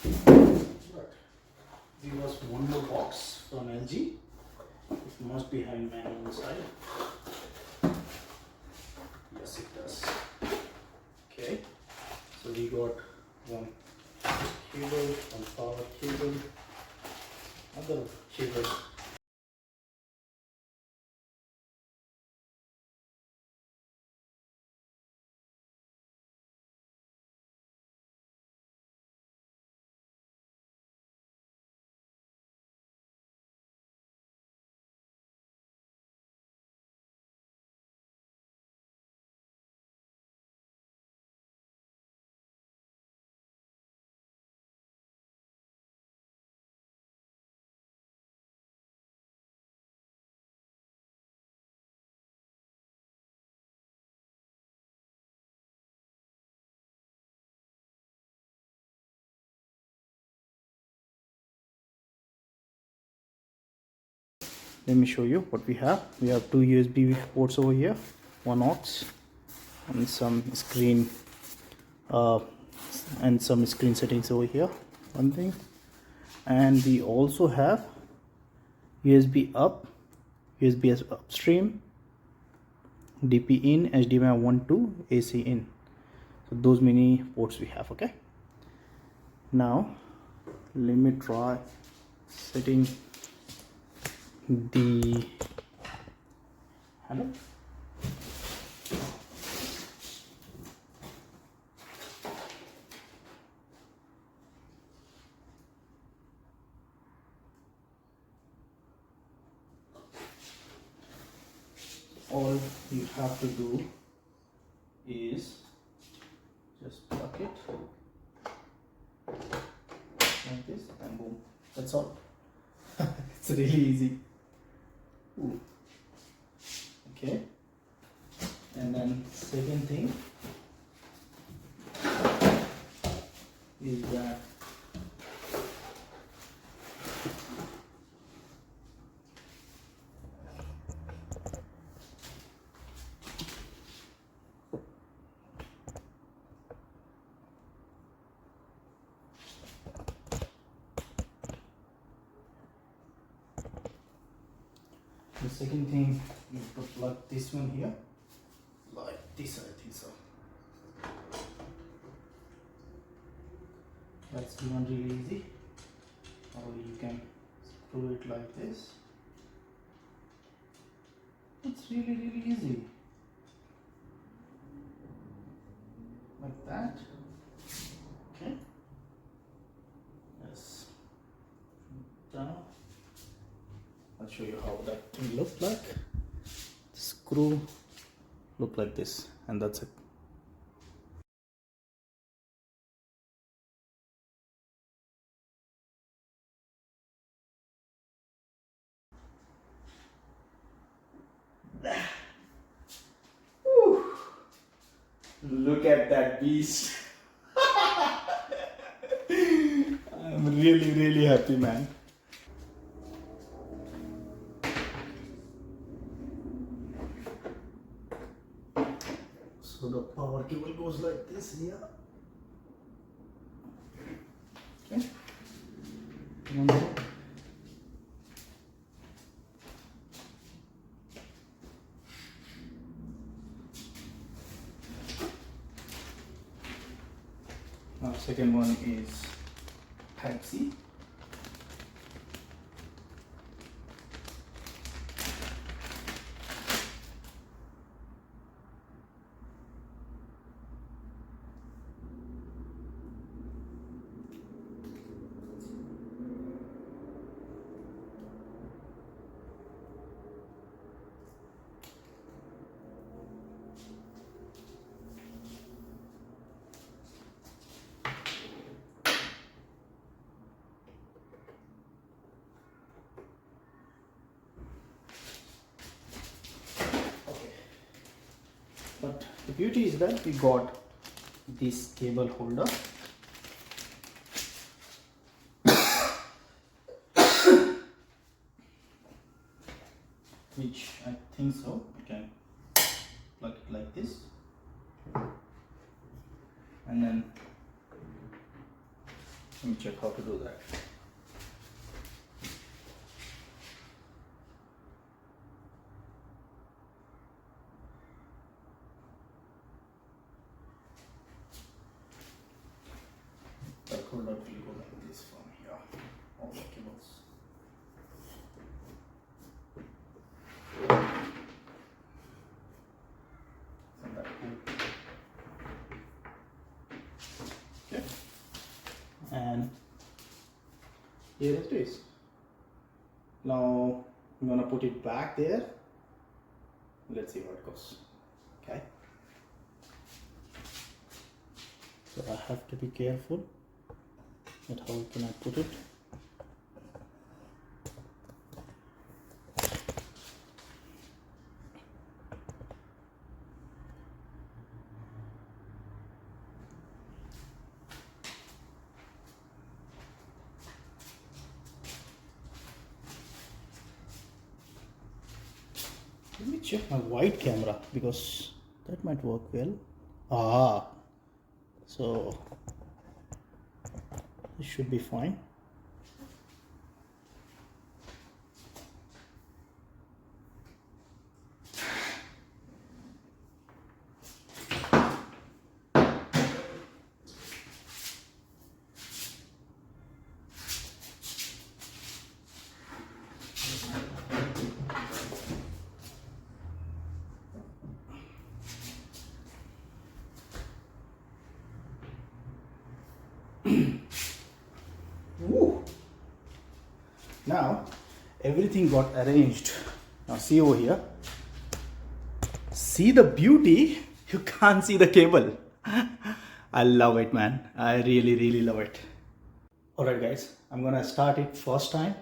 But there was one more box from LG. It must be having manual inside. Yes, it does. Okay, so we got one cable, one power cable, other cable. Let me show you what we have. We have two USB ports over here, one aux, and some screen settings over here. One thing, and we also have USB up, USB upstream, DP in, HDMI 1 to AC in. So those many ports we have. Okay. Now let me try setting the hello. All you have to do is just plug it like this and boom, that's all. It's really easy. Ooh. Okay, and then second thing is that the second thing you have to plug this one here like this. I think so. That's one really easy. Or you can screw it like this. It's really easy. Like that. Okay. Yes. Down. I'll show you how that thing looks like. The screw look like this, and that's it. Whew. Look at that beast. I'm really happy, man. So the power cable goes like this here. Okay. One more. Now second one is Type C. But the beauty is that we got this cable holder, which I think so you can plug it like this, and then Let me check how to do that. That holder will go like this from here. All the cables. And that cool. Okay. And here it is. Now I'm gonna put it back there. Let's see how it goes. Okay. So I have to be careful at how can I put it. Let me check my wide camera because that might work well. Ah, so this should be fine. Woo. Now everything got arranged. Now see over here. See the beauty? You can't see the cable. I love it, man. I really love it. Alright guys, I'm gonna start it first time.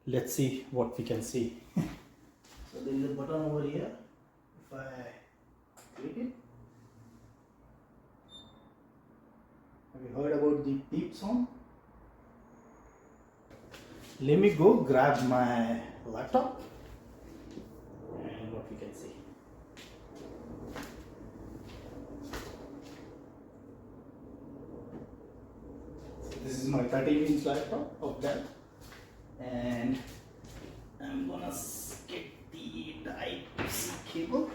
Let's see what we can see. So there is a button over here. If I click it, have you heard about the beep sound? Let me go grab my laptop and what we can see. So this is my 13-inch laptop of Dell, and I'm gonna get the Type-C cable.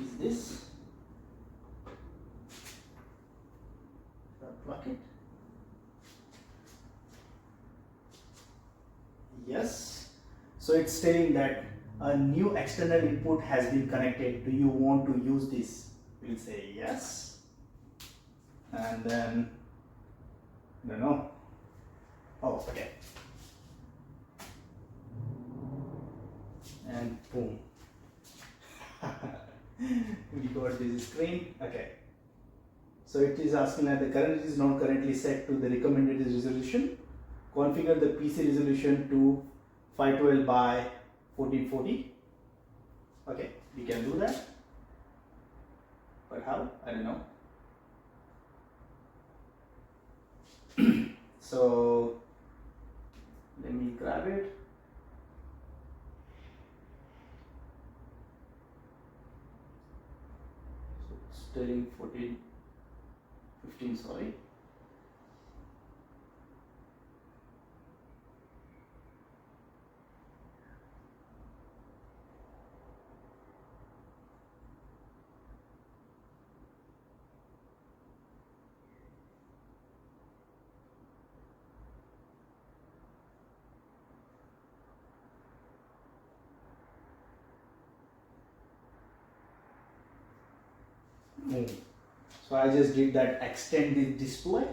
Is this? Plug it. Yes. So it's saying that a new external input has been connected. Do you want to use this? We'll say yes. And then, I don't know. Oh, okay. And boom. We got this screen. Okay. So it is asking that the current is not currently set to the recommended resolution. Configure the PC resolution to 512 by 1440. Okay, we can do that. But how? I don't know. So let me grab it. So it's telling 15, sorry. Boom. So I just did that, extend the display,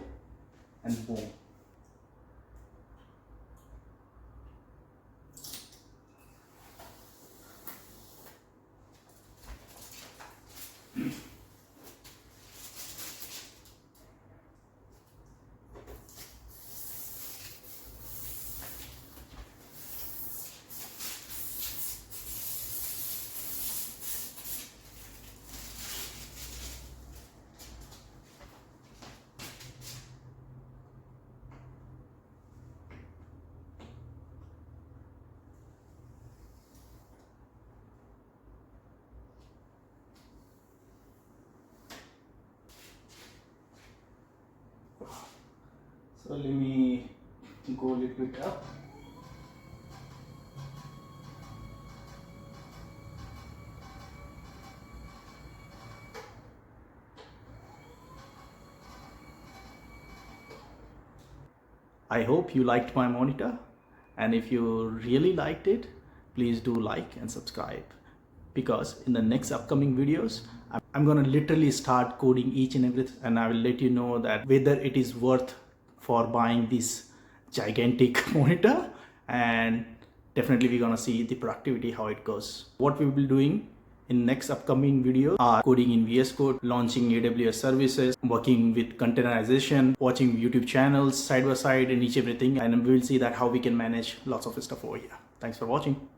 and boom. So let me go a little bit up. I hope you liked my monitor, and if you really liked it, please do like and subscribe, because in the next upcoming videos I'm gonna literally start coding each and everything, and I will let you know that whether it is worth for buying this gigantic monitor, and definitely we're gonna see the productivity, how it goes. What we will be doing in next upcoming videos are coding in VS Code, launching AWS services, working with containerization, watching YouTube channels side by side and each everything, and we will see that how we can manage lots of stuff over here. Thanks for watching.